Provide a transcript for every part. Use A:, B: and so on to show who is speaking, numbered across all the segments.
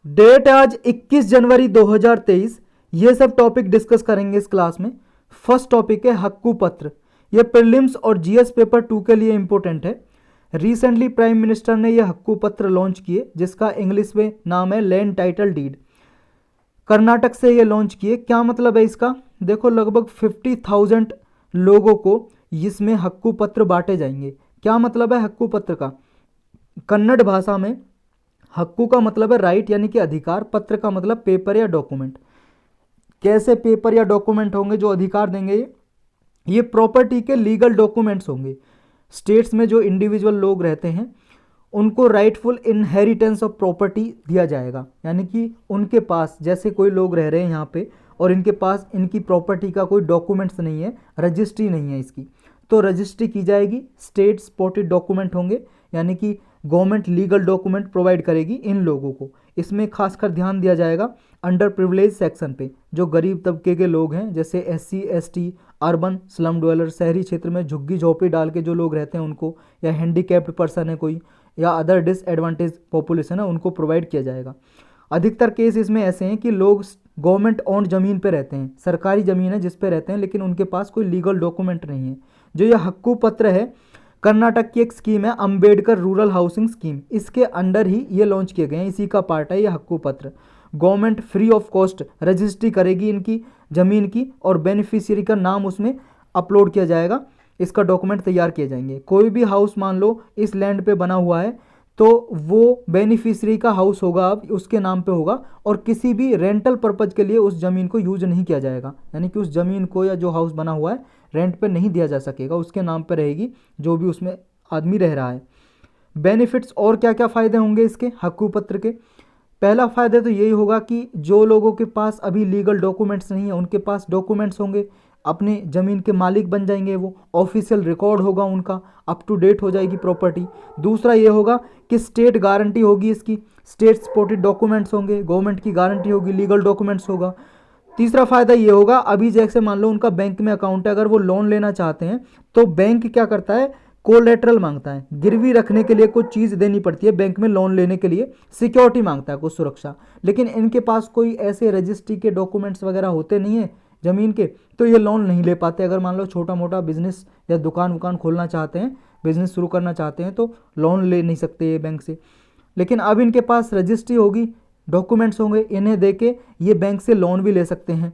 A: Date आज 21 जनवरी 2023। ये सब टॉपिक डिस्कस करेंगे इस क्लास में। फर्स्ट टॉपिक है हक्कू पत्र। ये प्रीलिम्स और जीएस पेपर 2 के लिए इंपॉर्टेंट है। रिसेंटली प्राइम मिनिस्टर ने यह हक्कू पत्र लॉन्च किए, जिसका इंग्लिश में नाम है लैंड टाइटल डीड। कर्नाटक से ये लॉन्च किए। क्या मतलब है इसका? देखो, लगभग 50,000 लोगों को इसमें हक्कू पत्र बांटे जाएंगे। क्या मतलब है हक्कू पत्र का? कन्नड़ भाषा में हक्कू का मतलब है राइट यानी कि अधिकार, पत्र का मतलब पेपर या डॉक्यूमेंट। कैसे पेपर या डॉक्यूमेंट होंगे जो अधिकार देंगे? ये प्रॉपर्टी के लीगल डॉक्यूमेंट्स होंगे। स्टेट्स में जो इंडिविजुअल लोग रहते हैं उनको राइटफुल इनहेरिटेंस ऑफ प्रॉपर्टी दिया जाएगा, यानी कि उनके पास, जैसे कोई लोग रह रहे हैं यहाँ पे और इनके पास इनकी प्रॉपर्टी का कोई डॉक्यूमेंट्स नहीं है, रजिस्ट्री नहीं है इसकी, तो रजिस्ट्री की जाएगी। स्टेट स्पॉटेड डॉक्यूमेंट होंगे, यानी कि गवर्नमेंट लीगल डॉक्यूमेंट प्रोवाइड करेगी इन लोगों को। इसमें खासकर ध्यान दिया जाएगा अंडर प्रिविलेज सेक्शन पे, जो गरीब तबके के लोग हैं, जैसे SC ST, urban slum dweller, शहरी क्षेत्र में झुग्गी झोंपड़ी डाल के जो लोग रहते हैं उनको, या हैंडीकैप्ड पर्सन है कोई, या अदर डिसएडवांटेज पॉपुलेशन है, उनको प्रोवाइड किया जाएगा। अधिकतर केस इसमें ऐसे हैं कि लोग गवर्नमेंट ओन्ड ज़मीन पे रहते हैं, सरकारी ज़मीन है जिस पे रहते हैं, लेकिन उनके पास कोई लीगल डॉक्यूमेंट नहीं है। जो यह हक्कू पत्र है, कर्नाटक की एक स्कीम है अंबेडकर रूरल हाउसिंग स्कीम, इसके अंडर ही ये लॉन्च किए गए हैं, इसी का पार्ट है ये हक्कू पत्र। Government free of cost registry करेगी इनकी ज़मीन की, और बेनिफिशियरी का नाम उसमें अपलोड किया जाएगा, इसका डॉक्यूमेंट तैयार किए जाएंगे। कोई भी हाउस मान लो इस लैंड पे बना हुआ है तो वो बेनिफिशियरी का हाउस होगा, अब उसके नाम पे होगा, और किसी भी रेंटल पर्पज के लिए उस ज़मीन को यूज नहीं किया जाएगा, यानी कि उस ज़मीन को या जो हाउस बना हुआ है रेंट पे नहीं दिया जा सकेगा, उसके नाम पे रहेगी, जो भी उसमें आदमी रह रहा है। बेनिफिट्स और क्या क्या फ़ायदे होंगे इसके हक्कू पत्र के? पहला फ़ायदा तो यही होगा कि जो लोगों के पास अभी लीगल डॉक्यूमेंट्स नहीं है उनके पास डॉक्यूमेंट्स होंगे, अपनी ज़मीन के मालिक बन जाएंगे, वो ऑफिशियल रिकॉर्ड होगा उनका, अप टू डेट हो जाएगी प्रॉपर्टी। दूसरा ये होगा कि स्टेट गारंटी होगी इसकी, स्टेट सपोर्टेड डॉक्यूमेंट्स होंगे, गवर्नमेंट की गारंटी होगी, लीगल डॉक्यूमेंट्स होगा। तीसरा फ़ायदा ये होगा, अभी जैसे मान लो उनका बैंक में अकाउंट है, अगर वो लोन लेना चाहते हैं तो बैंक क्या करता है, कोलेटरल मांगता है, गिरवी रखने के लिए कुछ चीज़ देनी पड़ती है बैंक में लोन लेने के लिए, सिक्योरिटी मांगता है कुछ सुरक्षा। लेकिन इनके पास कोई ऐसे रजिस्ट्री के डॉक्यूमेंट्स वगैरह होते नहीं है ज़मीन के, तो ये लोन नहीं ले पाते। अगर मान लो छोटा मोटा बिजनेस या दुकान वुकान खोलना चाहते हैं, बिजनेस शुरू करना चाहते हैं, तो लोन ले नहीं सकते ये बैंक से। लेकिन अब इनके पास रजिस्ट्री होगी, डॉक्यूमेंट्स होंगे, इन्हें दे के ये बैंक से लोन भी ले सकते हैं।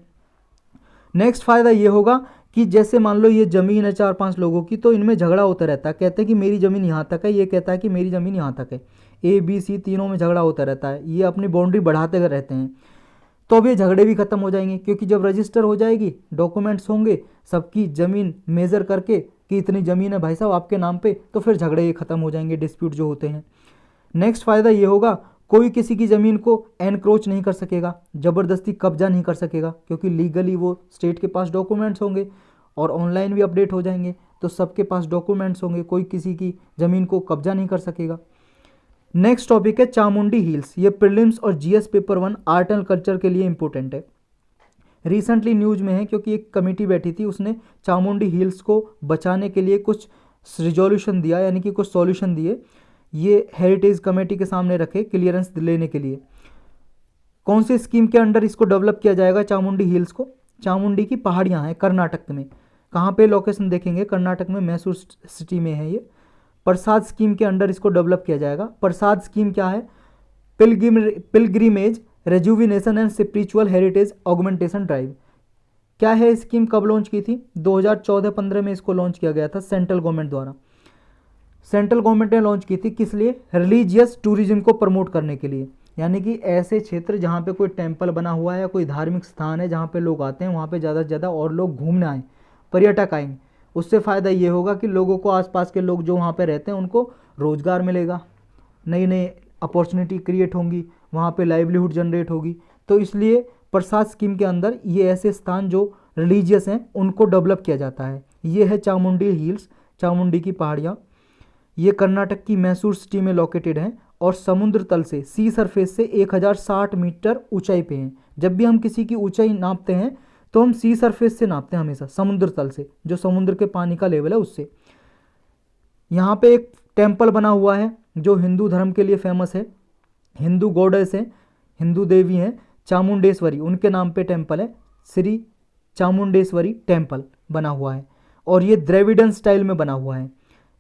A: नेक्स्ट फ़ायदा ये होगा कि जैसे मान लो ये ज़मीन है 4-5 लोगों की, तो इनमें झगड़ा होता रहता है, कहते हैं कि मेरी ज़मीन यहाँ तक है, ये कहता है कि मेरी ज़मीन यहाँ तक है, ABC तीनों में झगड़ा होता रहता है, ये अपनी बाउंड्री बढ़ाते रहते हैं। तो अब ये झगड़े भी ख़त्म हो जाएंगे, क्योंकि जब रजिस्टर हो जाएगी, डॉक्यूमेंट्स होंगे, सबकी ज़मीन मेज़र करके कि इतनी ज़मीन है भाई साहब आपके नाम पे, तो फिर झगड़े ये ख़त्म हो जाएंगे, डिस्प्यूट जो होते हैं। नेक्स्ट फ़ायदा ये होगा, कोई किसी की ज़मीन को एनक्रोच नहीं कर सकेगा, ज़बरदस्ती कब्जा नहीं कर सकेगा, क्योंकि लीगली वो स्टेट के पास डॉक्यूमेंट्स होंगे और ऑनलाइन भी अपडेट हो जाएंगे, तो सबके पास डॉक्यूमेंट्स होंगे, कोई किसी की ज़मीन को कब्जा नहीं कर सकेगा। नेक्स्ट टॉपिक है चामुंडी हिल्स। ये प्रीलिम्स और GS paper 1 art and culture के लिए इंपॉर्टेंट है। रिसेंटली न्यूज़ में है क्योंकि एक कमेटी बैठी थी, उसने चामुंडी हिल्स को बचाने के लिए कुछ रिजोल्यूशन दिया, यानी कि कुछ सॉल्यूशन दिए, ये हेरिटेज कमेटी के सामने रखे क्लियरेंस लेने के लिए। कौन सी स्कीम के अंडर इसको डेवलप किया जाएगा चामुंडी हिल्स को? चामुंडी की पहाड़ियाँ हैं कर्नाटक में। कहाँ पे लोकेशन देखेंगे? कर्नाटक में मैसूर सिटी में है ये। प्रसाद स्कीम के अंडर इसको डेवलप किया जाएगा। प्रसाद स्कीम क्या है? Pilgrimage rejuvenation and spiritual heritage augmentation drive. क्या है स्कीम? कब लॉन्च की थी? 2014-15 में इसको लॉन्च किया गया था सेंट्रल गवर्नमेंट द्वारा। सेंट्रल गवर्नमेंट ने लॉन्च की थी, किस लिए? रिलीजियस टूरिज्म को प्रमोट करने के लिए, यानी कि ऐसे क्षेत्र जहाँ पे कोई टेम्पल बना हुआ है या कोई धार्मिक स्थान है जहाँ पे लोग आते हैं, वहाँ पे ज़्यादा से ज़्यादा और लोग घूमने आएँ, पर्यटक आएंगे। उससे फ़ायदा ये होगा कि लोगों को, आसपास के लोग जो वहाँ पे रहते हैं उनको रोज़गार मिलेगा, नई नई अपॉर्चुनिटी क्रिएट होंगी, वहाँ पे लाइवलीहुड जनरेट होगी। तो इसलिए प्रसाद स्कीम के अंदर ये ऐसे स्थान जो रिलीजियस हैं उनको डेवलप किया जाता है। ये है चामुंडी हिल्स, चामुंडी की पहाड़ियाँ। ये कर्नाटक की मैसूर सिटी में लोकेटेड हैं और समुद्र तल से, सी सरफेस से 1060 मीटर ऊंचाई पे हैं। जब भी हम किसी की ऊंचाई नापते हैं तो हम सी सरफेस से नापते हैं हमेशा, समुद्र तल से, जो समुद्र के पानी का लेवल है उससे। यहाँ पे एक टेम्पल बना हुआ है जो हिंदू धर्म के लिए फेमस है, हिंदू गॉडेस है, हिंदू देवी हैं चामुंडेश्वरी, उनके नाम पे टेम्पल है, श्री चामुंडेश्वरी टेम्पल बना हुआ है और ये द्रविडियन स्टाइल में बना हुआ है।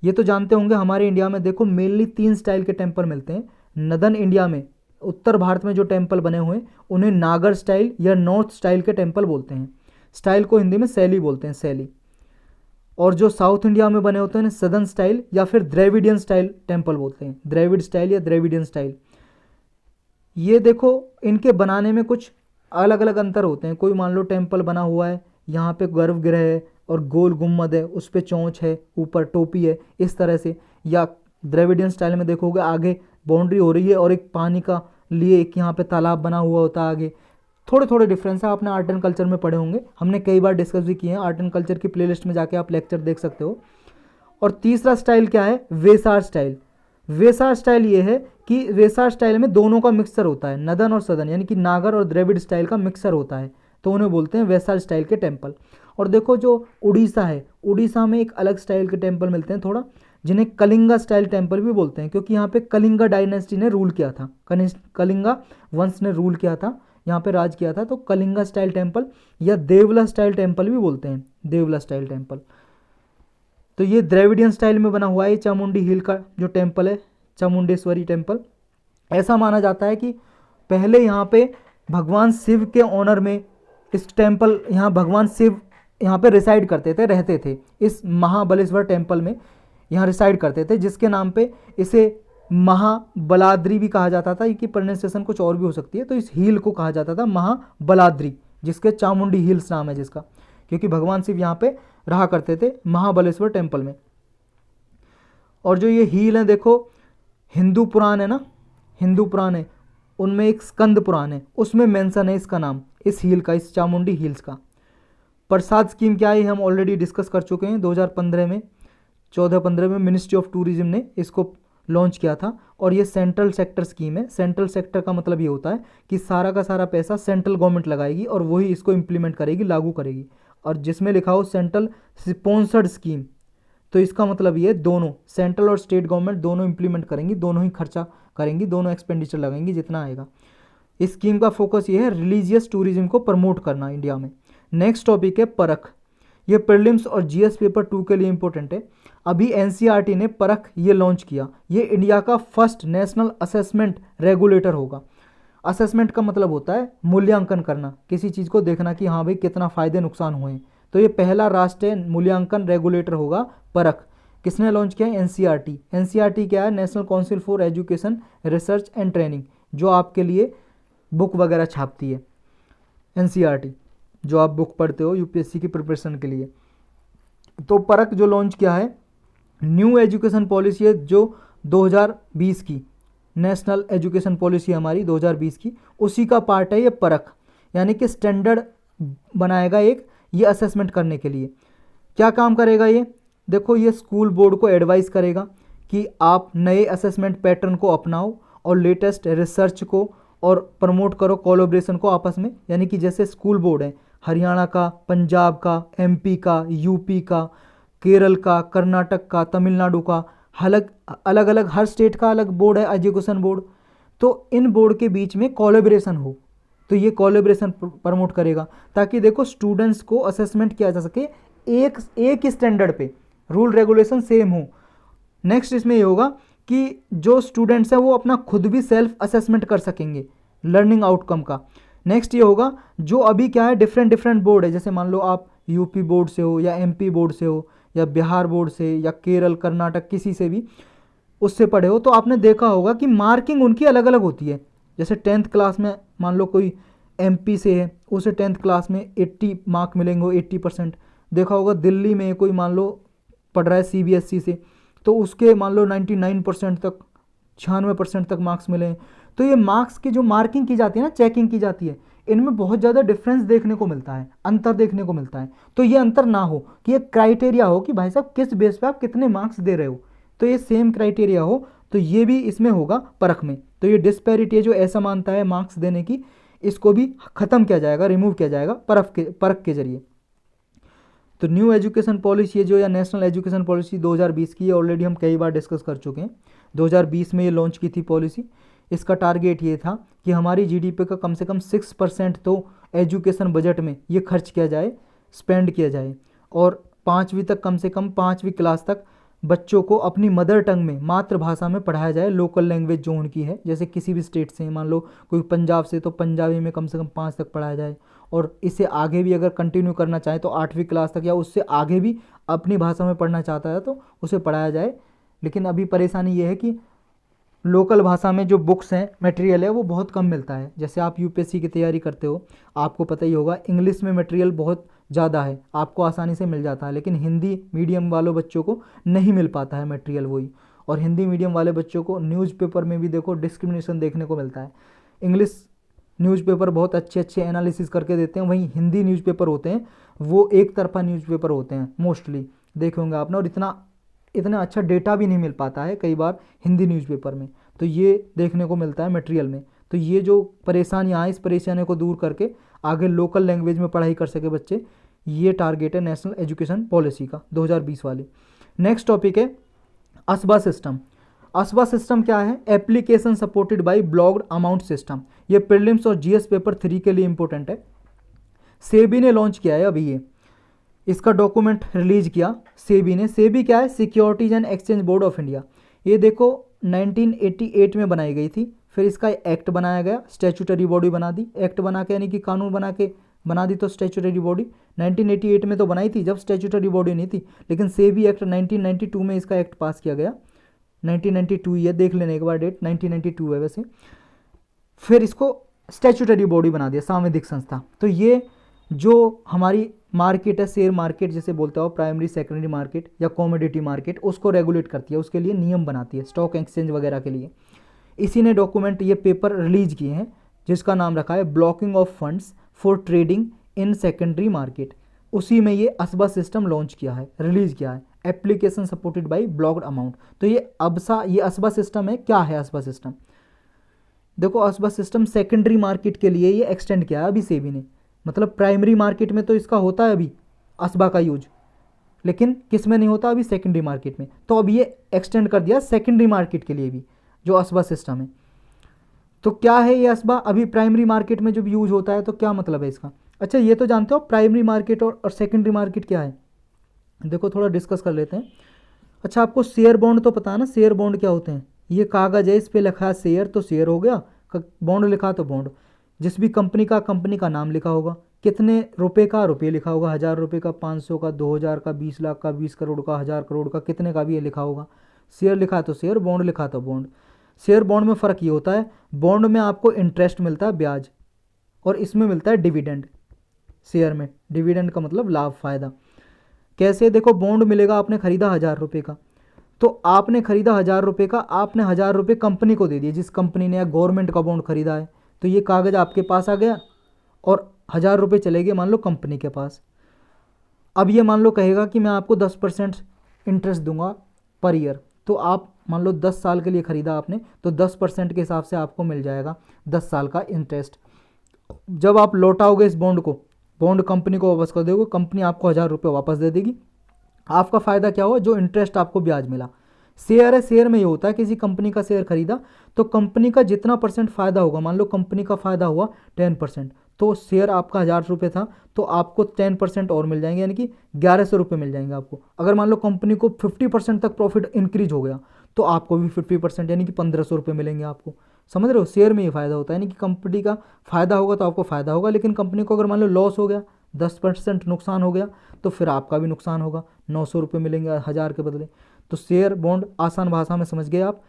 A: ये तो जानते होंगे हमारे इंडिया में देखो मेनली 3 स्टाइल के टेम्पल मिलते हैं। नदन इंडिया में, उत्तर भारत में जो टेम्पल बने हुए हैं उन्हें नागर स्टाइल या नॉर्थ स्टाइल के टेम्पल बोलते हैं। स्टाइल को हिंदी में शैली बोलते हैं, शैली। और जो साउथ इंडिया में बने होते हैं सदर्न स्टाइल या फिर द्रविडियन स्टाइल टेम्पल बोलते हैं, द्रविड स्टाइल या द्रविडियन स्टाइल। ये देखो इनके बनाने में कुछ अलग अलग अंतर होते हैं। कोई मान लो टेम्पल बना हुआ है, यहाँ पे गर्भगृह है और गोल गुम्मद है, उस पर चोंच है, ऊपर टोपी है, इस तरह से। या द्रविडियन स्टाइल में देखोगे आगे बाउंड्री हो रही है और एक पानी का लिए एक यहाँ पे तालाब बना हुआ होता है आगे। थोड़े थोड़े डिफरेंस है, आपने आर्ट एंड कल्चर में पढ़े होंगे, हमने कई बार डिस्कस भी किए हैं। आर्ट एंड कल्चर की प्लेलिस्ट में जाके आप लेक्चर देख सकते हो। और तीसरा स्टाइल क्या है, वेसार स्टाइल। वेसार स्टाइल ये है कि वेसार स्टाइल में दोनों का मिक्सर होता है, नदन और सदन, यानी कि नागर और द्रविड़ स्टाइल का मिक्सर होता है, तो उन्हें बोलते हैं वेसार स्टाइल के टेम्पल। और देखो जो उड़ीसा है, उड़ीसा में एक अलग स्टाइल के टेम्पल मिलते हैं थोड़ा, जिन्हें कलिंगा स्टाइल टेम्पल भी बोलते हैं, क्योंकि यहाँ पे कलिंगा डायनेस्टी ने रूल किया था, कलिंगा वंश ने रूल किया था, यहाँ पे राज किया था, तो कलिंगा स्टाइल टेम्पल या देवला स्टाइल टेम्पल भी बोलते हैं, देवला स्टाइल टेम्पल। तो ये द्रविडियन स्टाइल में बना हुआ है चामुंडी हिल का जो टेम्पल है, चामुंडेश्वरी टेम्पल। ऐसा माना जाता है कि पहले यहाँ पे भगवान शिव के ऑनर में इस टेम्पल, यहाँ भगवान शिव यहाँ पे रिसाइड करते थे, रहते थे इस महाबलेश्वर टेम्पल में, यहाँ रिसाइड करते थे, जिसके नाम पे इसे महाबलाद्री भी कहा जाता था। कि प्रोनाउंसिएशन कुछ और भी हो सकती है, तो इस हिल को कहा जाता था महाबलाद्री, जिसके चामुंडी हिल्स नाम है जिसका, क्योंकि भगवान शिव यहाँ पे रहा करते थे महाबलेश्वर टेम्पल में। और जो ये हील है देखो, हिंदू पुराण है ना, हिंदू पुराण है, उनमें एक स्कंद पुराण है, उसमें मेंशन है इसका नाम, इस हील का, इस चामुंडी हिल्स का। प्रसाद स्कीम क्या है हम ऑलरेडी डिस्कस कर चुके हैं। 2015 में, 14-15 में मिनिस्ट्री ऑफ टूरिज्म ने इसको लॉन्च किया था। और ये सेंट्रल सेक्टर स्कीम है। सेंट्रल सेक्टर का मतलब ये होता है कि सारा का सारा पैसा सेंट्रल गवर्नमेंट लगाएगी और वही इसको इम्प्लीमेंट करेगी, लागू करेगी। और जिसमें लिखा हो सेंट्रल स्पॉन्सर्ड स्कीम, तो इसका मतलब ये दोनों सेंट्रल और स्टेट गवर्नमेंट दोनों इंप्लीमेंट करेंगी, दोनों ही खर्चा करेंगी, दोनों एक्सपेंडिचर लगाएंगी जितना आएगा। इस स्कीम का फोकस ये है रिलीजियस टूरिज्म को प्रमोट करना इंडिया में। नेक्स्ट टॉपिक है परख। ये प्रीलिम्स और जीएस पेपर 2 के लिए इंपॉर्टेंट है। अभी एनसीईआरटी ने परख ये लॉन्च किया। ये इंडिया का फर्स्ट नेशनल असेसमेंट रेगुलेटर होगा। असेसमेंट का मतलब होता है मूल्यांकन करना, किसी चीज़ को देखना कि हाँ भाई कितना फ़ायदे नुकसान हुए हैं। तो ये पहला राष्ट्रीय मूल्यांकन रेगुलेटर होगा परख। किसने लॉन्च किया है, एनसीईआरटी। एनसीईआरटी क्या है, national council for education research and training, जो आपके लिए बुक वगैरह छापती है। एनसीईआरटी जो आप बुक पढ़ते हो यूपीएससी की प्रिपरेशन के लिए। तो परख जो लॉन्च किया है, न्यू एजुकेशन पॉलिसी है जो 2020 की नेशनल एजुकेशन पॉलिसी हमारी 2020 की, उसी का पार्ट है ये परख। यानी कि स्टैंडर्ड बनाएगा एक, ये असेसमेंट करने के लिए। क्या काम करेगा ये, देखो ये स्कूल बोर्ड को एडवाइस करेगा कि आप नए असेसमेंट पैटर्न को अपनाओ और लेटेस्ट रिसर्च को और प्रमोट करो कोलैबोरेशन को आपस में। यानी कि जैसे स्कूल बोर्ड है हरियाणा का, पंजाब का, एमपी का, यूपी का, केरल का, कर्नाटक का, तमिलनाडु का, अलग अलग हर स्टेट का अलग बोर्ड है एजुकेशन बोर्ड। तो इन बोर्ड के बीच में कोलैबोरेशन हो, तो ये कोलैबोरेशन प्रमोट करेगा ताकि देखो स्टूडेंट्स को असेसमेंट किया जा सके एक स्टैंडर्ड पे, रूल रेगुलेशन सेम हो। नेक्स्ट इसमें ये होगा कि जो स्टूडेंट्स हैं वो अपना खुद भी सेल्फ असेसमेंट कर सकेंगे लर्निंग आउटकम का। नेक्स्ट ये होगा जो अभी क्या है डिफरेंट बोर्ड है, जैसे मान लो आप यूपी बोर्ड से हो या एमपी बोर्ड से हो या बिहार बोर्ड से या केरल कर्नाटक किसी से भी उससे पढ़े हो, तो आपने देखा होगा कि मार्किंग उनकी अलग अलग होती है। जैसे 10th क्लास में मान लो कोई एमपी से है, उसे 10th क्लास में 80 मार्क मिलेंगे, 80%। देखा होगा दिल्ली में कोई मान लो पढ़ रहा है सीबीएसई से, तो उसके मान लो 99% तक, 96% तक मार्क्स मिले। तो ये मार्क्स की जो मार्किंग की जाती है ना, चेकिंग की जाती है, इनमें बहुत ज़्यादा डिफरेंस देखने को मिलता है, अंतर देखने को मिलता है। तो ये अंतर ना हो, कि ये क्राइटेरिया हो कि भाई साहब किस बेस पे आप कितने मार्क्स दे रहे हो, तो ये सेम क्राइटेरिया हो, तो ये भी इसमें होगा परख में। तो ये डिस्पैरिटी जो ऐसा मानता है मार्क्स देने की, इसको भी ख़त्म किया जाएगा, रिमूव किया जाएगा परख के जरिए। तो न्यू एजुकेशन पॉलिसी जो या नेशनल एजुकेशन पॉलिसी 2020 की, ऑलरेडी हम कई बार डिस्कस कर चुके हैं। 2020 में ये लॉन्च की थी पॉलिसी। इसका टारगेट ये था कि हमारी जीडीपी का कम से कम 6% तो एजुकेशन बजट में ये खर्च किया जाए, स्पेंड किया जाए, और 5वीं तक, कम से कम 5वीं क्लास तक बच्चों को अपनी मदर टंग में, मातृभाषा में पढ़ाया जाए, लोकल लैंग्वेज जो उनकी है। जैसे किसी भी स्टेट से, मान लो कोई पंजाब से, तो पंजाबी में कम से कम 5 तक पढ़ाया जाए, और इसे आगे भी अगर कंटिन्यू करना चाहे तो 8वीं क्लास तक या उससे आगे भी अपनी भाषा में पढ़ना चाहता है तो उसे पढ़ाया जाए। लेकिन अभी परेशानी ये है कि लोकल भाषा में जो बुक्स हैं, मटेरियल है, वो बहुत कम मिलता है। जैसे आप यूपीएससी की तैयारी करते हो, आपको पता ही होगा, इंग्लिश में मटेरियल बहुत ज़्यादा है, आपको आसानी से मिल जाता है, लेकिन हिंदी मीडियम वालों बच्चों को नहीं मिल पाता है मटेरियल वही। और हिंदी मीडियम वाले बच्चों को न्यूज़पेपर में भी देखो डिस्क्रिमिनेशन देखने को मिलता है। इंग्लिश न्यूज़पेपर बहुत अच्छे अच्छे एनालिसिस करके देते हैं, वहीं हिंदी न्यूज़पेपर होते हैं वो एक तरफा न्यूज़पेपर होते हैं मोस्टली, देखे होंगे आपने, और इतना अच्छा डेटा भी नहीं मिल पाता है कई बार हिंदी न्यूज़पेपर में, तो ये देखने को मिलता है मटेरियल में। तो ये जो परेशानियाँ हैं, इस परेशानी को दूर करके आगे लोकल लैंग्वेज में पढ़ाई कर सके बच्चे, ये टारगेट है नेशनल एजुकेशन पॉलिसी का 2020 वाली। नेक्स्ट टॉपिक है असबा सिस्टम। असबा सिस्टम क्या है? Application supported by blocked amount system. ये प्रीलिम्स और जीएस पेपर 3 के लिए इंपॉर्टेंट है। सेबी ने लॉन्च किया है अभी, ये इसका डॉक्यूमेंट रिलीज किया सेबी ने। सेबी क्या है? Securities and exchange board of India. ये देखो 1988 में बनाई गई थी, फिर इसका एक्ट बनाया गया, स्टैट्यूटरी बॉडी बना दी। एक्ट बना के यानी कि कानून बना दी तो स्टैट्यूटरी बॉडी। 1988 में तो बनाई थी जब स्टैट्यूटरी बॉडी नहीं थी, लेकिन सेबी एक्ट 1992 में इसका एक्ट पास किया गया। 1992 ये देख लेने एक बार डेट, 1992 है वैसे। फिर इसको स्टैट्यूटरी बॉडी बना दिया, सांविधिक संस्था। तो ये जो हमारी मार्केट है, शेयर मार्केट जिसे बोलते हो, प्राइमरी सेकेंडरी मार्केट या कमोडिटी मार्केट, उसको रेगुलेट करती है, उसके लिए नियम बनाती है, स्टॉक एक्सचेंज वगैरह के लिए। इसी ने डॉक्यूमेंट, ये पेपर रिलीज किए हैं जिसका नाम रखा है blocking of funds for trading in secondary market. उसी में ये असबा सिस्टम लॉन्च किया है, रिलीज किया है, application supported by blocked amount. तो ये असबा सिस्टम है। क्या है असबा सिस्टम? देखो असबा सिस्टम सेकेंडरी मार्केट के लिए ये एक्सटेंड किया है अभी सेबी ने। मतलब प्राइमरी मार्केट में तो इसका होता है अभी असबा का यूज, लेकिन किस में नहीं होता अभी? सेकेंडरी मार्केट में। तो अब ये एक्सटेंड कर दिया सेकेंडरी मार्केट के लिए भी, जो असबा सिस्टम है। तो क्या है ये असबा? अभी प्राइमरी मार्केट में जब यूज होता है तो क्या मतलब है इसका? अच्छा, ये तो जानते हो प्राइमरी मार्केट और सेकेंडरी मार्केट क्या है? देखो थोड़ा डिस्कस कर लेते हैं। अच्छा, आपको शेयर बॉन्ड तो पता है ना? शेयर बॉन्ड क्या होते हैं? ये कागज़ है, इस पर लिखा है शेयर तो शेयर हो गया, बॉन्ड लिखा तो बॉन्ड। जिस भी कंपनी का नाम लिखा होगा, कितने रुपए का रुपये लिखा होगा, 1000 रुपये का, 500 का, 2000 का, 20 लाख का, 20 करोड़ का, 1000 करोड़ का, कितने का भी ये लिखा होगा। शेयर लिखा तो शेयर, बॉन्ड लिखा तो बॉन्ड। शेयर बॉन्ड में फ़र्क ये होता है, बॉन्ड में आपको इंटरेस्ट मिलता है, ब्याज, और इसमें मिलता है डिविडेंड। शेयर में डिविडेंड का मतलब लाभ, फ़ायदा। कैसे? देखो बॉन्ड मिलेगा, आपने खरीदा 1000 रुपये का, तो आपने खरीदा 1000 रुपये का, आपने 1000 रुपये कंपनी को दे दिए, जिस कंपनी ने या गवर्नमेंट का बॉन्ड खरीदा है। तो ये कागज़ आपके पास आ गया और 1000 रुपये चले गए मान लो कंपनी के पास। अब ये मान लो कहेगा कि मैं आपको 10% इंटरेस्ट दूंगा पर ईयर, तो आप मान लो 10 साल के लिए ख़रीदा आपने, तो 10% के हिसाब से आपको मिल जाएगा 10 साल का इंटरेस्ट। जब आप लौटाओगे इस बॉन्ड को, बॉन्ड कंपनी को वापस कर दोगे, कंपनी आपको 1000 रुपये वापस दे देगी। आपका फ़ायदा क्या हुआ? जो इंटरेस्ट आपको ब्याज मिला। शेयर है, शेयर में ये होता है, किसी कंपनी का शेयर खरीदा तो कंपनी का जितना परसेंट फ़ायदा होगा, मान लो कंपनी का फ़ायदा हुआ 10%, तो शेयर आपका 1000 रुपये था तो आपको 10% और मिल जाएंगे, यानी कि 1100 रुपये मिल जाएंगे आपको। अगर मान लो कंपनी को 50% तक प्रॉफिट इंक्रीज हो गया तो आपको भी 50% यानी कि 1500 रुपये मिलेंगे आपको। समझ रहे हो? शेयर में ये फ़ायदा होता है, यानी कि कंपनी का फ़ायदा होगा तो आपको फ़ायदा होगा, लेकिन कंपनी को अगर मान लो लॉस हो गया, 10% नुकसान हो गया, तो फिर आपका भी नुकसान होगा, 900 रुपये मिलेंगे 1000 के बदले। तो शेयर बॉन्ड आसान भाषा में समझ गए आप।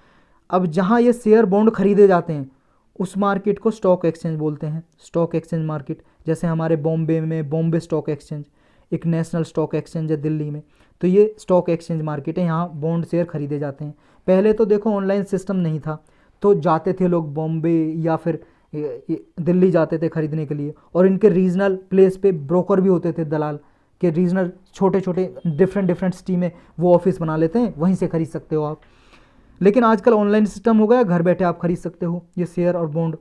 A: अब जहाँ ये शेयर बॉन्ड खरीदे जाते हैं उस मार्केट को स्टॉक एक्सचेंज बोलते हैं, स्टॉक एक्सचेंज मार्केट। जैसे हमारे बॉम्बे में बॉम्बे स्टॉक एक्सचेंज, एक नेशनल स्टॉक एक्सचेंज है दिल्ली में, तो ये स्टॉक एक्सचेंज मार्केट है, यहाँ बॉन्ड शेयर खरीदे जाते हैं। पहले तो देखो ऑनलाइन सिस्टम नहीं था, तो जाते थे लोग बॉम्बे या फिर दिल्ली जाते थे खरीदने के लिए, और इनके रीजनल प्लेस पे ब्रोकर भी होते थे, दलाल के रीजनल छोटे छोटे डिफरेंट सिटी में वो ऑफिस बना लेते हैं, वहीं से खरीद सकते हो आप। लेकिन आजकल ऑनलाइन सिस्टम हो गया, घर बैठे आप खरीद सकते हो ये शेयर और बॉन्ड,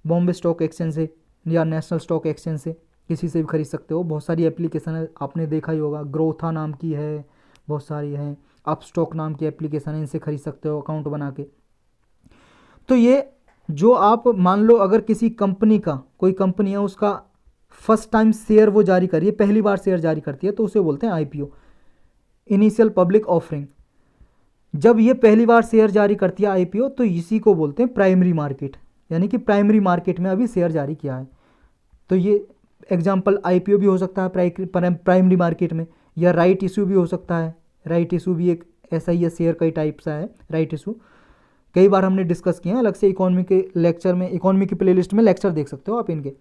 A: बॉम्बे स्टॉक एक्सचेंज से या नेशनल स्टॉक एक्सचेंज से, किसी से भी खरीद सकते हो। बहुत सारी एप्लीकेशन है, आपने देखा ही होगा, ग्रोथा नाम की है, बहुत सारी हैं, आप स्टॉक नाम की एप्लीकेशन है, इनसे खरीद सकते हो अकाउंट बना के। तो ये जो आप मान लो अगर किसी कंपनी का, कोई कंपनी है उसका फर्स्ट टाइम शेयर वो जारी करिए, पहली बार शेयर जारी करती है, तो उसे बोलते हैं आईपीओ, इनिशियल पब्लिक ऑफरिंग। जब ये पहली बार शेयर जारी करती है आईपीओ, तो इसी को बोलते हैं प्राइमरी मार्केट, यानी कि प्राइमरी मार्केट में अभी शेयर जारी किया है। तो ये एग्जाम्पल आईपीओ भी हो सकता है प्राइमरी मार्केट में, या राइट इशू भी हो सकता है। राइट इशू भी एक ऐसा ही है, शेयर कई टाइप सा है राइट इशू, कई बार हमने डिस्कस किया है अलग से इकोनॉमी के लेक्चर में, इकोनॉमी की प्लेलिस्ट में लेक्चर देख सकते हो आप इनके।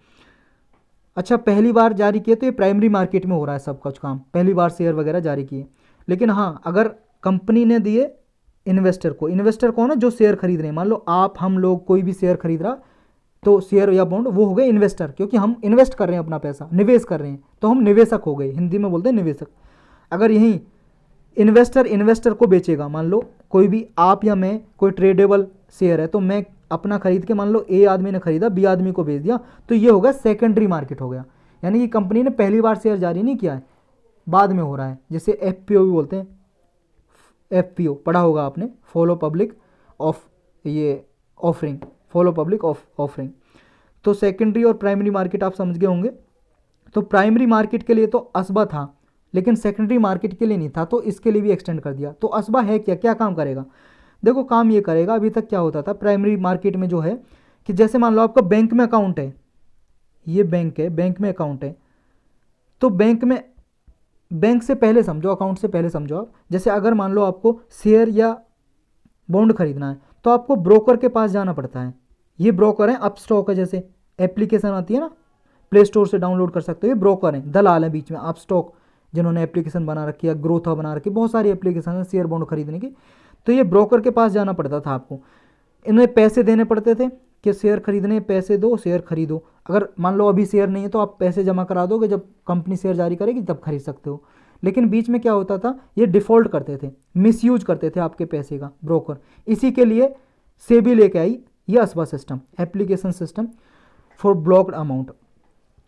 A: अच्छा, पहली बार जारी किए तो ये प्राइमरी मार्केट में हो रहा है सब कुछ काम, पहली बार शेयर वगैरह जारी किए। लेकिन हाँ, अगर कंपनी ने दिए इन्वेस्टर को, इन्वेस्टर कौन है, जो शेयर खरीद रहे हैं, मान लो आप हम लोग कोई भी शेयर खरीद रहा, तो शेयर या बॉन्ड वो हो गए इन्वेस्टर, क्योंकि हम इन्वेस्ट कर रहे हैं अपना पैसा, निवेश कर रहे हैं, तो हम निवेशक हो गए, हिंदी में बोलते हैं निवेशक। अगर यहीं इन्वेस्टर को बेचेगा, मान लो कोई भी आप या मैं, कोई ट्रेडेबल शेयर है, तो मैं अपना खरीद के, मान लो ए आदमी ने खरीदा, बी आदमी को बेच दिया, तो ये हो गया सेकेंडरी मार्केट हो गया, यानी कि कंपनी ने पहली बार शेयर जारी नहीं किया है, बाद में हो रहा है, जिसे एफपीओ भी बोलते हैं। एफपीओ पढ़ा होगा आपने, फॉलो पब्लिक ऑफ ये ऑफरिंग, फॉलो पब्लिक ऑफरिंग। तो सेकेंडरी और प्राइमरी मार्केट आप समझ गए होंगे। तो प्राइमरी मार्केट के लिए तो असबा था, लेकिन सेकेंडरी मार्केट के लिए नहीं था, तो इसके लिए भी एक्सटेंड कर दिया। तो असबा है क्या, क्या काम करेगा? देखो काम ये करेगा, अभी तक क्या होता था प्राइमरी मार्केट में जो है, कि जैसे मान लो आपका बैंक में अकाउंट है, ये बैंक है, बैंक में अकाउंट है, तो बैंक से पहले समझो, अकाउंट से पहले समझो आप, जैसे अगर मान लो आपको शेयर या बॉन्ड खरीदना है, तो आपको ब्रोकर के पास जाना पड़ता है। ये ब्रोकर है, अपस्टॉक है, जैसे एप्लीकेशन आती है ना, प्ले स्टोर से डाउनलोड कर सकते हो, ये ब्रोकर हैं, दलाल हैं बीच में, अपस्टॉक जिन्होंने एप्लीकेशन बना रखी है, ग्रोथा बना रखी है, बहुत सारी एप्लीकेशन है शेयर बॉन्ड खरीदने की। तो ये ब्रोकर के पास जाना पड़ता था आपको, इन्हें पैसे देने पड़ते थे कि शेयर खरीदने पैसे दो, शेयर खरीदो। अगर मान लो अभी शेयर नहीं है, तो आप पैसे जमा करा दोगे, जब कंपनी शेयर जारी करेगी तब खरीद सकते हो। लेकिन बीच में क्या होता था, ये डिफ़ॉल्ट करते थे, मिसयूज करते थे आपके पैसे का ब्रोकर। इसी के लिए सेबी लेके आई ये ASBA system, application system for blocked amount.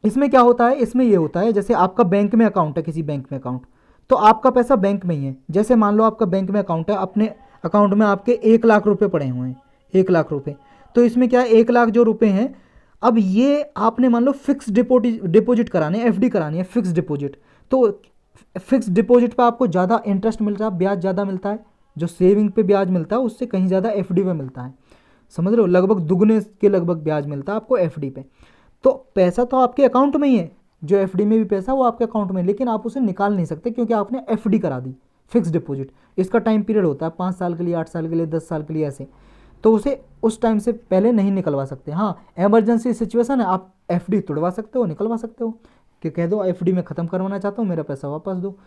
A: इसमें क्या होता है, इसमें ये होता है, जैसे आपका बैंक में अकाउंट है, किसी बैंक में अकाउंट, तो आपका पैसा बैंक में ही है। जैसे मान लो आपका बैंक में अकाउंट है, अपने अकाउंट में आपके 1 लाख रुपए पड़े हुए हैं, 1 लाख रुपए। तो इसमें क्या है, 1 लाख जो रुपए हैं, अब ये आपने मान लो फिक्स डिपॉजिट कराने, एफडी करानी है, फिक्स डिपॉजिट। तो फिक्स डिपॉजिट पे आपको ज़्यादा इंटरेस्ट मिल रहा है, ब्याज ज़्यादा मिलता है, जो सेविंग पे ब्याज मिलता है उससे कहीं ज़्यादा एफडी पे मिलता है, समझ रहे हो, लगभग दुगने के लगभग ब्याज मिलता है आपको एफडी पे। तो पैसा तो आपके अकाउंट में ही है, जो एफडी में भी पैसा वो आपके अकाउंट में है, लेकिन आप उसे निकाल नहीं सकते क्योंकि आपने एफडी करा दी, फिक्स डिपॉजिट। इसका टाइम पीरियड होता है 5 साल के लिए, 8 साल के लिए, 10 साल के लिए, ऐसे। तो उसे उस टाइम से पहले नहीं निकलवा सकते। हाँ, इमरजेंसी सिचुएशन है, आप एफडी तोड़वा सकते हो, निकलवा सकते हो, कि कह दो एफडी में ख़त्म करवाना चाहता हूँ, मेरा पैसा वापस दो,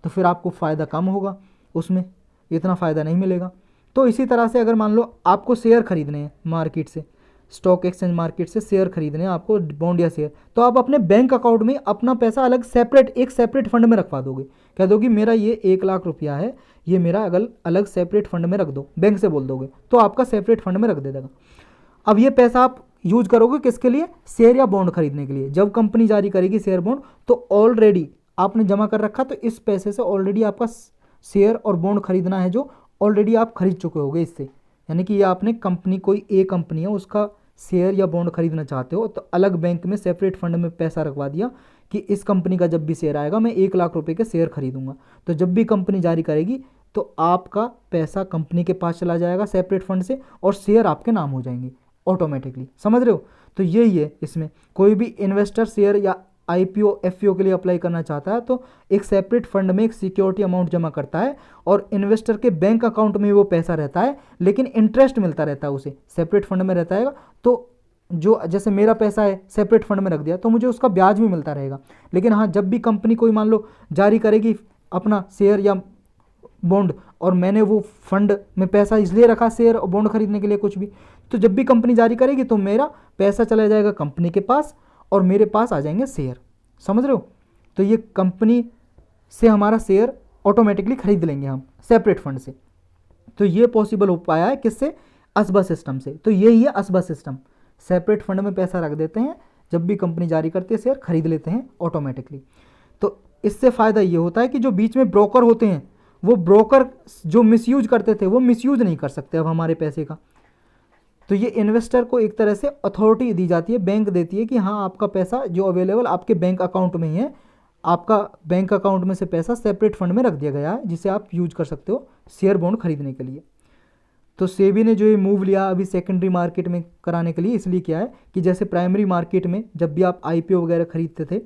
A: तो फिर आपको फ़ायदा कम होगा, उसमें इतना फ़ायदा नहीं मिलेगा। तो इसी तरह से अगर मान लो आपको शेयर खरीदने हैं मार्केट से, स्टॉक एक्सचेंज मार्केट से शेयर खरीदने हैं आपको, बॉन्ड या शेयर, तो आप अपने बैंक अकाउंट में अपना पैसा अलग सेपरेट, एक सेपरेट फंड में रखवा दोगे, कह दोगे मेरा ये 1 लाख रुपया है, ये मेरा अगल अलग सेपरेट फंड में रख दो, बैंक से बोल दोगे, तो आपका सेपरेट फंड में रख दे देगा। अब ये पैसा आप यूज करोगे किसके लिए, शेयर या बॉन्ड खरीदने के लिए। जब कंपनी जारी करेगी शेयर बॉन्ड, तो ऑलरेडी आपने जमा कर रखा, तो इस पैसे से ऑलरेडी आपका शेयर और बॉन्ड खरीदना है, जो ऑलरेडी आप खरीद चुके होगे इससे। यानी कि ये आपने कंपनी, कोई ए कंपनी है, उसका शेयर या बॉन्ड खरीदना चाहते हो, तो अलग बैंक में सेपरेट फंड में पैसा रखवा दिया कि इस कंपनी का जब भी शेयर आएगा मैं 1 लाख रुपए के शेयर खरीदूंगा। तो जब भी कंपनी जारी करेगी, तो आपका पैसा कंपनी के पास चला जाएगा सेपरेट फंड से, और शेयर आपके नाम हो जाएंगे ऑटोमेटिकली, समझ रहे हो। तो यही है, इसमें कोई भी इन्वेस्टर शेयर या आईपीओ एफपीओ के लिए अप्लाई करना चाहता है, तो एक सेपरेट फंड में एक सिक्योरिटी अमाउंट जमा करता है, और इन्वेस्टर के बैंक अकाउंट में वो पैसा रहता है, लेकिन इंटरेस्ट मिलता रहता है उसे, सेपरेट फंड में रहता है। तो जो जैसे मेरा पैसा है सेपरेट फंड में रख दिया, तो मुझे उसका ब्याज भी मिलता रहेगा। लेकिन हाँ, जब भी कंपनी कोई मान लो जारी करेगी अपना शेयर या बॉन्ड, और मैंने वो फंड में पैसा इसलिए रखा शेयर और बॉन्ड खरीदने के लिए कुछ भी, तो जब भी कंपनी जारी करेगी, तो मेरा पैसा चला जाएगा कंपनी के पास, और मेरे पास आ जाएंगे शेयर, समझ रहे हो। तो ये कंपनी से हमारा शेयर ऑटोमेटिकली खरीद लेंगे हम सेपरेट फंड से। तो ये पॉसिबल हो पाया है किससे, असबा सिस्टम से। तो यही है असबा सिस्टम, सेपरेट फंड में पैसा रख देते हैं, जब भी कंपनी जारी करती है शेयर खरीद लेते हैं ऑटोमेटिकली। तो इससे फ़ायदा ये होता है कि जो बीच में ब्रोकर होते हैं, वो ब्रोकर जो मिसयूज करते थे, वो मिसयूज नहीं कर सकते अब हमारे पैसे का। तो ये इन्वेस्टर को एक तरह से अथॉरिटी दी जाती है, बैंक देती है कि हाँ आपका पैसा जो अवेलेबल आपके बैंक अकाउंट में ही है, आपका बैंक अकाउंट में से पैसा सेपरेट फंड में रख दिया गया है जिसे आप यूज कर सकते हो शेयर बॉन्ड खरीदने के लिए। तो सेबी ने जो ये मूव लिया अभी सेकेंडरी मार्केट में कराने के लिए, इसलिए किया है कि जैसे प्राइमरी मार्केट में जब भी आप आईपीओ वगैरह खरीदते थे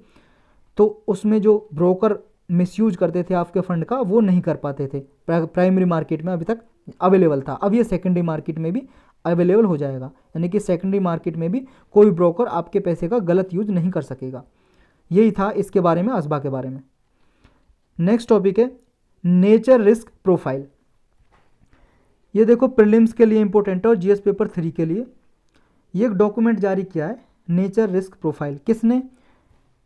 A: तो उसमें जो ब्रोकर मिसयूज करते थे आपके फंड का वो नहीं कर पाते थे, प्राइमरी मार्केट में अभी तक अवेलेबल था, अब ये सेकेंडरी मार्केट में भी अवेलेबल हो जाएगा, यानी कि सेकेंडरी मार्केट में भी कोई ब्रोकर आपके पैसे का गलत यूज नहीं कर सकेगा। यही था इसके बारे में, असबा के बारे में। नेक्स्ट टॉपिक है नेचर रिस्क प्रोफाइल। ये देखो प्रीलिम्स के लिए इंपॉर्टेंट है और जीएस पेपर 3 के लिए। ये एक डॉक्यूमेंट जारी किया है नेचर रिस्क प्रोफाइल, किसने?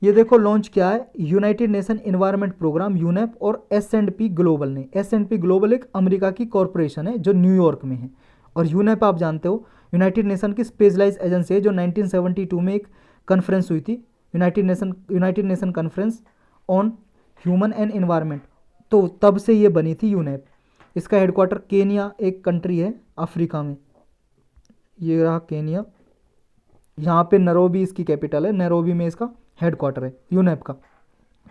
A: ये देखो लॉन्च किया है United Nation Environment Programme UNEP और एस&पी ग्लोबल ने। एस&पी ग्लोबल एक अमेरिका की कॉरपोरेशन है जो न्यूयॉर्क में है, और यूनेप आप जानते हो यूनाइटेड नेशन की स्पेशलाइज एजेंसी है जो 1972 में एक कॉन्फ्रेंस हुई थी, United nation conference on human and environment, तो तब से ये बनी थी यूनेप। इसका हेडक्वार्टर केनिया एक कंट्री है अफ्रीका में, ये रहा केनिया, यहाँ पे नैरोबी इसकी कैपिटल है, नैरोबी में इसका हेडक्वार्टर है यूनेप का।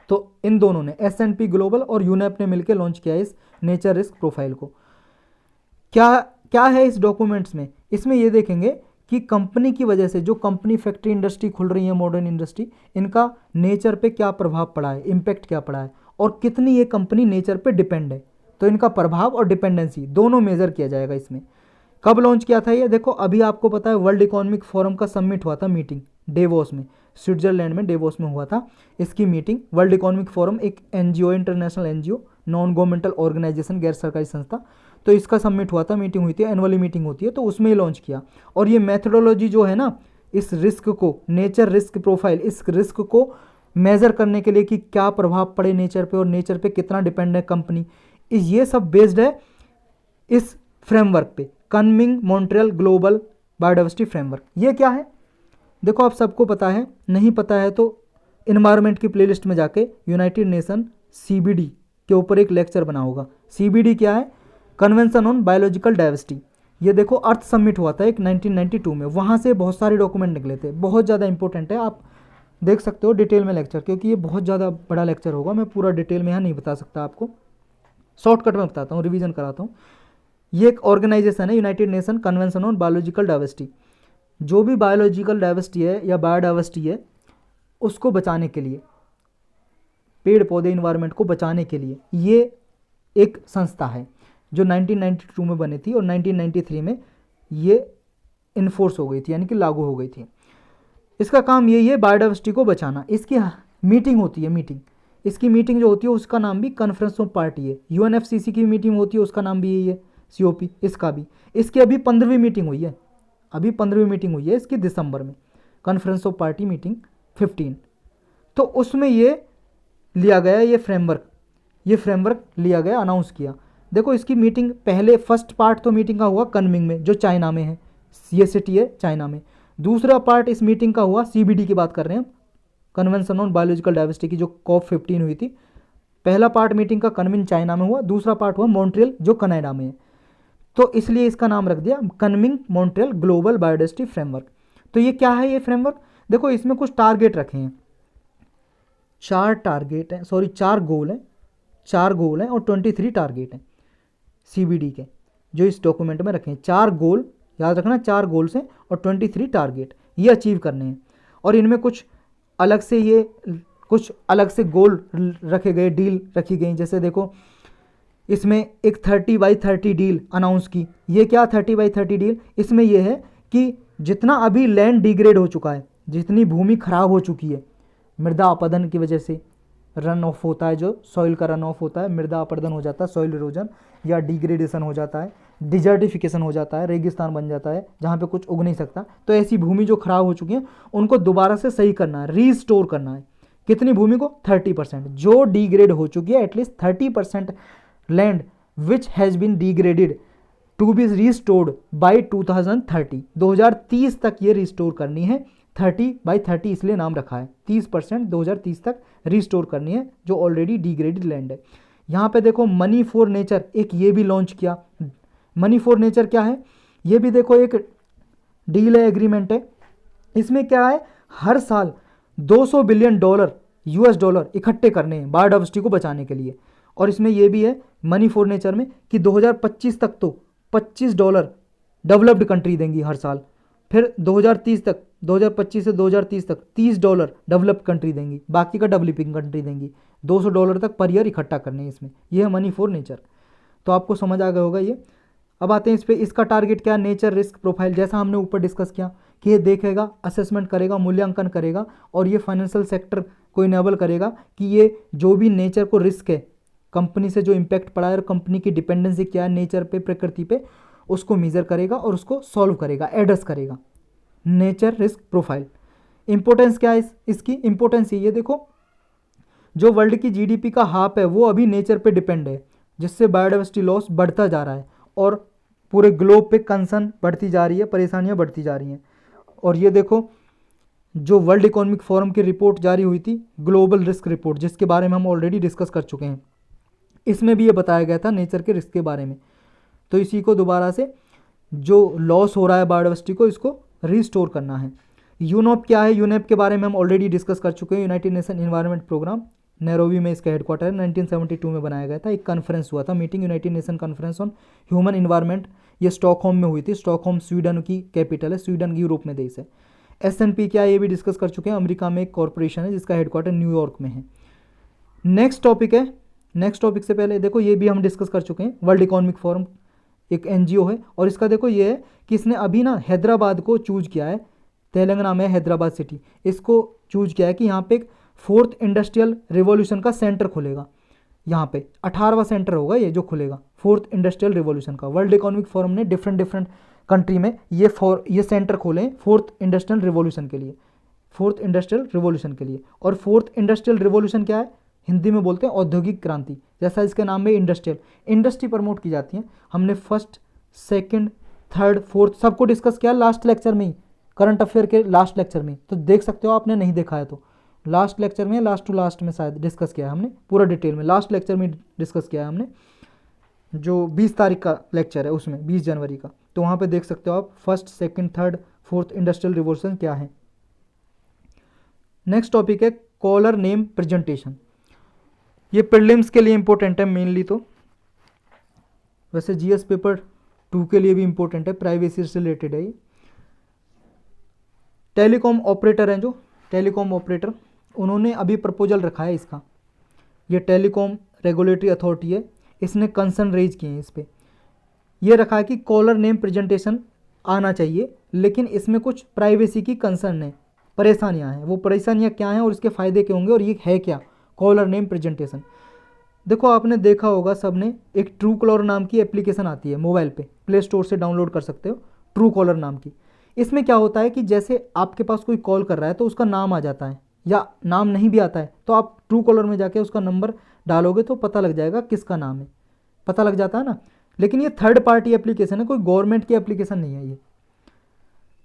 A: तो इन दोनों ने एस&पी ग्लोबल और यूनेप ने मिलकर लॉन्च किया इस नेचर रिस्क प्रोफाइल को। क्या क्या है इस डॉक्यूमेंट्स में? इसमें ये देखेंगे कि कंपनी की वजह से जो कंपनी फैक्ट्री इंडस्ट्री खुल रही है, मॉडर्न इंडस्ट्री, इनका नेचर पे क्या प्रभाव पड़ा है, इम्पैक्ट क्या पड़ा है, और कितनी ये कंपनी नेचर पे डिपेंड है। तो इनका प्रभाव और डिपेंडेंसी दोनों मेजर किया जाएगा इसमें। कब लॉन्च किया था ये? देखो अभी आपको पता है वर्ल्ड इकोनॉमिक फोरम का समिट हुआ था, मीटिंग डेवोस में, स्विट्जरलैंड में डेवोस में हुआ था इसकी मीटिंग। वर्ल्ड इकोनॉमिक फोरम एक NGO, international NGO, non governmental organisation, गैर सरकारी संस्था, तो इसका समिट हुआ था, मीटिंग हुई थी, एनुअली मीटिंग होती है, तो उसमें ही लॉन्च किया। और ये मेथोडोलॉजी जो है ना, इस रिस्क को, नेचर रिस्क प्रोफाइल, इस रिस्क को मेजर करने के लिए कि क्या प्रभाव पड़े नेचर पे और नेचर पे कितना डिपेंड है कंपनी, ये सब बेस्ड है इस फ्रेमवर्क पे, कुनमिंग-मॉन्ट्रियल ग्लोबल बायोडाइवर्सिटी फ्रेमवर्क। ये क्या है देखो आप सबको पता है, नहीं पता है तो इन्वायरमेंट की प्लेलिस्ट में जाके यूनाइटेड नेशन सीबीडी के ऊपर एक लेक्चर बना होगा। सीबीडी क्या है? Convention on biological diversity. ये देखो अर्थ समिट हुआ था एक 1992 में, वहाँ से बहुत सारे डॉक्यूमेंट निकले थे, बहुत ज़्यादा इंपॉर्टेंट है, आप देख सकते हो डिटेल में लेक्चर, क्योंकि ये बहुत ज़्यादा बड़ा लेक्चर होगा, मैं पूरा डिटेल में यहाँ नहीं बता सकता आपको, शॉर्टकट में बताता हूँ, रिवीजन कराता हूँ। ये एक ऑर्गेनाइजेशन है United nation convention on biological diversity. जो भी बायोलॉजिकल डाइवर्सिटी है या बायोडाइवर्सिटी है उसको बचाने के लिए, पेड़ पौधे इन्वायरमेंट को बचाने के लिए, ये एक संस्था है जो 1992 में बनी थी और 1993 में ये इन्फोर्स हो गई थी, यानी कि लागू हो गई थी। इसका काम यही है बायोडाइवर्सिटी को बचाना। इसकी मीटिंग होती है, इसकी मीटिंग जो होती है उसका नाम भी कॉन्फ्रेंस ऑफ पार्टी है। यूएनएफसीसी की मीटिंग होती है उसका नाम भी यही है, सीओपी, इसका भी। इसकी अभी 15वीं मीटिंग हुई है, अभी 15वीं मीटिंग हुई है इसकी दिसंबर में, कॉन्फ्रेंस ऑफ पार्टी मीटिंग 15। तो उसमें ये लिया गया ये फ्रेमवर्क लिया गया, अनाउंस किया। देखो इसकी मीटिंग पहले फर्स्ट पार्ट तो मीटिंग का हुआ कुनमिंग में जो चाइना में है, ये सिटी है चाइना में। दूसरा पार्ट इस मीटिंग का हुआ, सीबीडी की बात कर रहे हैं, कन्वेंशन ऑन बायोलॉजिकल डाइवर्सिटी की जो COP 15 हुई थी। पहला पार्ट मीटिंग का कुनमिंग चाइना में हुआ, दूसरा पार्ट हुआ मॉन्ट्रियल जो कनाडा में है। तो इसलिए इसका नाम रख दिया कुनमिंग-मॉन्ट्रियल ग्लोबल बायोडाइवर्सिटी फ्रेमवर्क। तो ये क्या है ये फ्रेमवर्क? देखो इसमें कुछ टारगेट रखे हैं, 4 गोल हैं और 23 टारगेट हैं सीबीडी के, जो इस डॉक्यूमेंट में रखे हैं। 4 गोल याद रखना, 4 गोल्स हैं और 23 टारगेट ये अचीव करने हैं। और इनमें कुछ अलग से गोल रखे गए, डील रखी गई। जैसे देखो इसमें एक 30x30 डील अनाउंस की। ये क्या 30x30 डील? इसमें यह है कि जितना अभी लैंड डिग्रेड हो चुका है, जितनी भूमि खराब हो चुकी है, मृदा अपरदन की वजह से रन ऑफ होता है, जो सॉइल का रन ऑफ होता है, मृदा अपरदन हो जाता है, सॉइल इरोजन या डिग्रेडेशन हो जाता है, डिजर्टिफिकेशन हो जाता है, रेगिस्तान बन जाता है जहाँ पे कुछ उग नहीं सकता। तो ऐसी भूमि जो खराब हो चुकी है उनको दोबारा से सही करना है, रीस्टोर करना है। कितनी भूमि को? 30%। जो डिग्रेड हो चुकी है at least 30% land which has been degraded to be restored by 2030 तक ये रिस्टोर करनी है। 30x30 इसलिए नाम रखा है, 30% 2030 तक रिस्टोर करनी है जो ऑलरेडी डिग्रेडेड लैंड है। यहाँ पे देखो मनी फॉर नेचर एक ये भी लॉन्च किया। मनी फॉर नेचर क्या है? ये भी देखो एक डील है, एग्रीमेंट है। इसमें क्या है, हर साल $200 बिलियन US डॉलर इकट्ठे करने हैं बायोडाइवर्सिटी को बचाने के लिए। और इसमें यह भी है मनी फॉर नेचर में कि 2025 तक तो $25 डेवलप्ड कंट्री देंगी हर साल, फिर 2030 तक, 2025 से 2030 तक $30 डेवलप्ड कंट्री देंगी, बाकी का डेवलपिंग कंट्री देंगी। $200 तक पर ईयर इकट्ठा करने हैं इसमें। यह है मनी फॉर नेचर। तो आपको समझ आ गया होगा ये। अब आते हैं इस पे, इसका टारगेट क्या है, नेचर रिस्क प्रोफाइल। जैसा हमने ऊपर डिस्कस किया कि ये देखेगा, असेसमेंट करेगा, मूल्यांकन करेगा और ये फाइनेंशियल सेक्टर को इनेबल करेगा कि ये जो भी नेचर को रिस्क है, कंपनी से जो इम्पैक्ट पड़ा है और कंपनी की डिपेंडेंसी क्या है नेचर पे, प्रकृति पे, उसको मेजर करेगा और उसको सॉल्व करेगा, एड्रेस करेगा। Nature risk profile. इंपॉर्टेंस क्या है इसकी? इंपॉर्टेंस ये देखो, जो वर्ल्ड की जीडीपी का हाफ है वो अभी नेचर पे डिपेंड है, जिससे बायोडाइवर्सिटी लॉस बढ़ता जा रहा है और पूरे ग्लोब पे कंसर्न बढ़ती जा रही है, परेशानियां बढ़ती जा रही हैं। और ये देखो, जो वर्ल्ड इकोनॉमिक फोरम की रिपोर्ट जारी हुई थी, ग्लोबल रिस्क रिपोर्ट, जिसके बारे में हम ऑलरेडी डिस्कस कर चुके हैं, इसमें भी ये बताया गया था नेचर के रिस्क के बारे में। तो इसी को दोबारा से जो लॉस हो रहा है बायोडाइवर्सिटी को, इसको रिस्टोर करना है। यूनेप क्या है? यूनेप के बारे में हम ऑलरेडी डिस्कस कर चुके हैं। United Nation Environment Programme, Nairobi में इसका हेडक्वार्टर है, 1972 में बनाया गया था। एक कॉन्फ्रेंस हुआ था, meeting, United nation conference on human environment. ये स्टॉकहोम में हुई थी। स्टॉकहोम स्वीडन की कैपिटल है, स्वीडन यूरोप में देश है। S&P क्या है, ये भी डिस्कस कर चुके हैं। अमेरिका में एक कॉर्पोरेशन है जिसका हेडक्वार्टर न्यूयॉर्क में है। नेक्स्ट टॉपिक है, नेक्स्ट टॉपिक से पहले देखो, ये भी हम डिस्कस कर चुके हैं। वर्ल्ड इकोनॉमिक फोरम एक NGO है और इसका देखो ये है कि इसने अभी ना हैदराबाद को चूज किया है, तेलंगाना में हैदराबाद सिटी, इसको चूज किया है कि यहाँ पे एक 4th इंडस्ट्रियल रिवॉल्यूशन का सेंटर खुलेगा। यहाँ पे 18वां सेंटर होगा ये जो खुलेगा, 4th इंडस्ट्रियल रिवॉल्यूशन का। वर्ल्ड इकोनॉमिक फोरम ने डिफरेंट कंट्री में ये सेंटर खोले 4th इंडस्ट्रियल रिवॉल्यूशन के लिए, 4th इंडस्ट्रियल रिवॉल्यूशन के लिए। और 4th इंडस्ट्रियल रिवॉल्यूशन क्या है? हिंदी में बोलते हैं औद्योगिक क्रांति, जैसा इसके नाम में इंडस्ट्रियल, इंडस्ट्री प्रमोट की जाती है। हमने 1st, 2nd, 3rd, 4th सबको डिस्कस किया लास्ट लेक्चर में ही, करंट अफेयर के लास्ट लेक्चर में, तो देख सकते हो, आपने नहीं देखा है तो लास्ट लेक्चर में, लास्ट टू लास्ट में शायद डिस्कस किया है हमने पूरा डिटेल में। लास्ट लेक्चर में डिस्कस किया है हमने, जो 20 तारीख का लेक्चर है उसमें, 20 जनवरी का, तो वहाँ पे देख सकते हो आप 1st, 2nd, 3rd, 4th industrial revolution क्या है। नेक्स्ट टॉपिक है कॉलर नेम प्रेजेंटेशन। ये प्रीलिम्स के लिए इंपॉर्टेंट है मेनली, तो वैसे GS पेपर 2 के लिए भी इंपॉर्टेंट है, प्राइवेसी से रिलेटेड है ये। टेलीकॉम ऑपरेटर हैं जो टेलीकॉम ऑपरेटर, उन्होंने अभी प्रपोजल रखा है इसका। ये टेलीकॉम रेगुलेटरी अथॉरिटी है, इसने कंसर्न रेज किए हैं इस पर। यह रखा है कि कॉलर नेम प्रेजेंटेशन आना चाहिए, लेकिन इसमें कुछ प्राइवेसी की कंसर्न है, परेशानियां हैं। वो परेशानियां क्या हैं और इसके फ़ायदे क्या होंगे और ये है क्या कॉलर नेम प्रेजेंटेशन। देखो, आपने देखा होगा सबने, एक ट्रू कॉलर नाम की एप्लीकेशन आती है मोबाइल पे, प्ले स्टोर से डाउनलोड कर सकते हो, ट्रू कॉलर नाम की। इसमें क्या होता है कि जैसे आपके पास कोई कॉल कर रहा है तो उसका नाम आ जाता है, या नाम नहीं भी आता है तो आप ट्रू कॉलर में जाके उसका नंबर डालोगे तो पता लग जाएगा किसका नाम है, पता लग जाता है ना। लेकिन ये थर्ड पार्टी एप्लीकेशन है, कोई गवर्नमेंट की एप्लीकेशन नहीं है ये।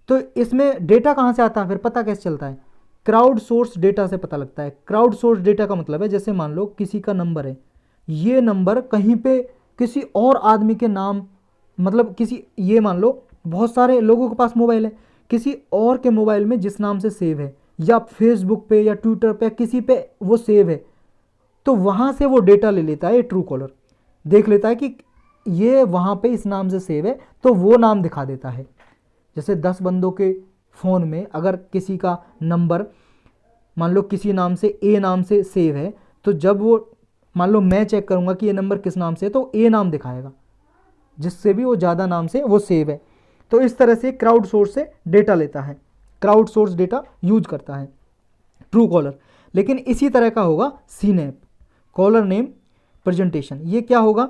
A: तो इसमें डेटा कहाँ से आता है, फिर पता कैसे चलता है? क्राउड सोर्स डेटा से पता लगता है। क्राउड सोर्स डेटा का मतलब है, जैसे मान लो किसी का नंबर है, ये नंबर कहीं पे किसी और आदमी के नाम, मतलब किसी, ये मान लो बहुत सारे लोगों के पास मोबाइल है, किसी और के मोबाइल में जिस नाम से सेव है, या फेसबुक पे या ट्विटर पे किसी पे वो सेव है, तो वहाँ से वो डेटा ले लेता है। ट्रू कॉलर देख लेता है कि ये वहाँ पे इस नाम से सेव है, तो वो नाम दिखा देता है। जैसे 10 बंदों के फ़ोन में अगर किसी का नंबर मान लो किसी नाम से ए नाम से सेव है, तो जब वो मान लो मैं चेक करूँगा कि ये नंबर किस नाम से है, तो ए नाम दिखाएगा, जिससे भी वो ज़्यादा नाम से वो सेव है। तो इस तरह से क्राउड सोर्स से डेटा लेता है, क्राउड सोर्स डेटा यूज करता है ट्रू कॉलर। लेकिन इसी तरह का होगा सीनैप, कॉलर नेम प्रेजेंटेशन। ये क्या होगा?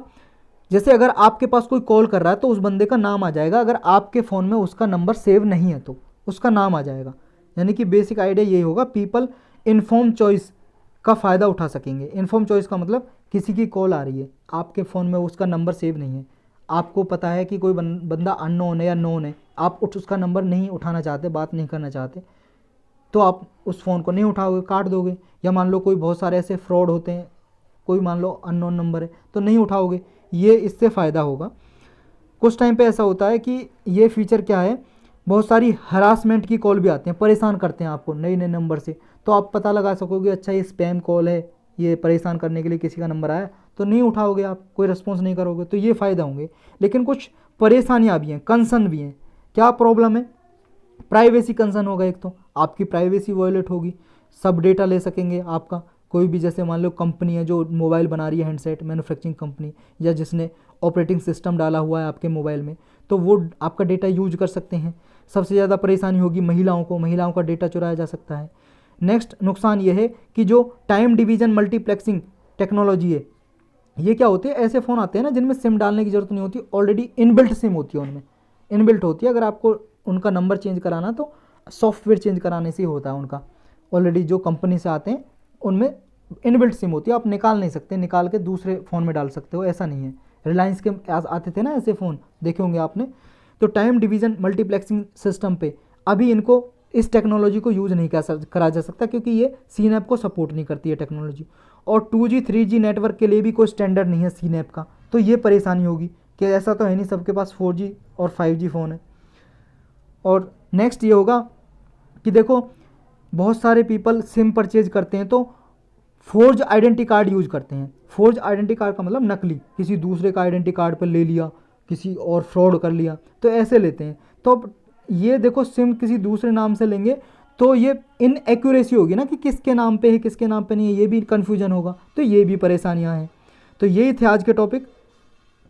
A: जैसे अगर आपके पास कोई कॉल कर रहा है तो उस बंदे का नाम आ जाएगा, अगर आपके फ़ोन में उसका नंबर सेव नहीं है तो उसका नाम आ जाएगा। यानी कि बेसिक आइडिया यही होगा, पीपल इन्फॉर्म चॉइस का फ़ायदा उठा सकेंगे। इन्फॉर्म चॉइस का मतलब किसी की कॉल आ रही है, आपके फ़ोन में उसका नंबर सेव नहीं है, आपको पता है कि कोई बंदा अननोन है या नोन है, आप उसका नंबर नहीं उठाना चाहते, बात नहीं करना चाहते, तो आप उस फ़ोन को नहीं उठाओगे, काट दोगे। या मान लो कोई बहुत सारे ऐसे फ्रॉड होते हैं, कोई मान लो अननोन नंबर है तो नहीं उठाओगे, ये इससे फ़ायदा होगा। कुछ टाइम पे ऐसा होता है कि ये फीचर क्या है, बहुत सारी हरासमेंट की कॉल भी आते हैं, परेशान करते हैं आपको नए नए नंबर से। तो आप पता लगा सकोगे अच्छा ये स्पैम कॉल है, ये परेशान करने के लिए किसी का नंबर आया, तो नहीं उठाओगे आप, कोई रिस्पॉन्स नहीं करोगे, तो ये फ़ायदा होंगे। लेकिन कुछ परेशानियाँ भी हैं, कंसर्न भी हैं। क्या प्रॉब्लम है? प्राइवेसी कंसर्न होगा। एक तो आपकी प्राइवेसी वॉयलेट होगी, सब डेटा ले सकेंगे आपका। कोई भी जैसे मान लो कंपनी है जो मोबाइल बना रही है, हैंडसेट मैन्युफैक्चरिंग कंपनी, या जिसने ऑपरेटिंग सिस्टम डाला हुआ है आपके मोबाइल में, तो वो आपका डेटा यूज कर सकते हैं। सबसे ज़्यादा परेशानी होगी महिलाओं को, महिलाओं का डेटा चुराया जा सकता है। नेक्स्ट नुकसान ये है कि जो टाइम डिवीजन मल्टीप्लेक्सिंग टेक्नोलॉजी है, ये क्या होती है, ऐसे फ़ोन आते हैं ना जिनमें सिम डालने की ज़रूरत नहीं होती, ऑलरेडी इनबिल्ट सिम होती है, उनमें इनबिल्ट होती है। अगर आपको उनका नंबर चेंज कराना तो सॉफ्टवेयर चेंज कराने से ही होता है उनका। ऑलरेडी जो कंपनी से आते हैं उनमें इनबिल्ट सिम होती है, आप निकाल नहीं सकते, निकाल के दूसरे फ़ोन में डाल सकते हो, ऐसा नहीं है। रिलायंस के आते थे ना ऐसे फ़ोन, देखे होंगे आपने। तो टाइम डिवीज़न मल्टीप्लेक्सिंग सिस्टम पे अभी इनको इस टेक्नोलॉजी को यूज़ नहीं करा जा सकता, क्योंकि ये सीनैप को सपोर्ट नहीं करती है टेक्नोलॉजी। और 2G 3G नेटवर्क के लिए भी कोई स्टैंडर्ड नहीं है सीनैप का, तो ये परेशानी होगी कि ऐसा तो है नहीं सबके पास 4G और 5G फ़ोन है। और नेक्स्ट ये होगा कि देखो बहुत सारे पीपल सिम परचेज करते हैं तो फोर्ज आइडेंटिटी कार्ड यूज करते हैं। फोर्ज आइडेंटिटी कार्ड का मतलब नकली, किसी दूसरे का आइडेंटिटी कार्ड पर ले लिया, किसी और फ्रॉड कर लिया, तो ऐसे लेते हैं। तो अब ये देखो सिम किसी दूसरे नाम से लेंगे तो ये इनएक्यूरेसी होगी ना कि किसके नाम पे है किसके नाम पे नहीं है, ये भी कन्फ्यूजन होगा, तो ये भी परेशानियां हैं। तो यही थे आज के टॉपिक।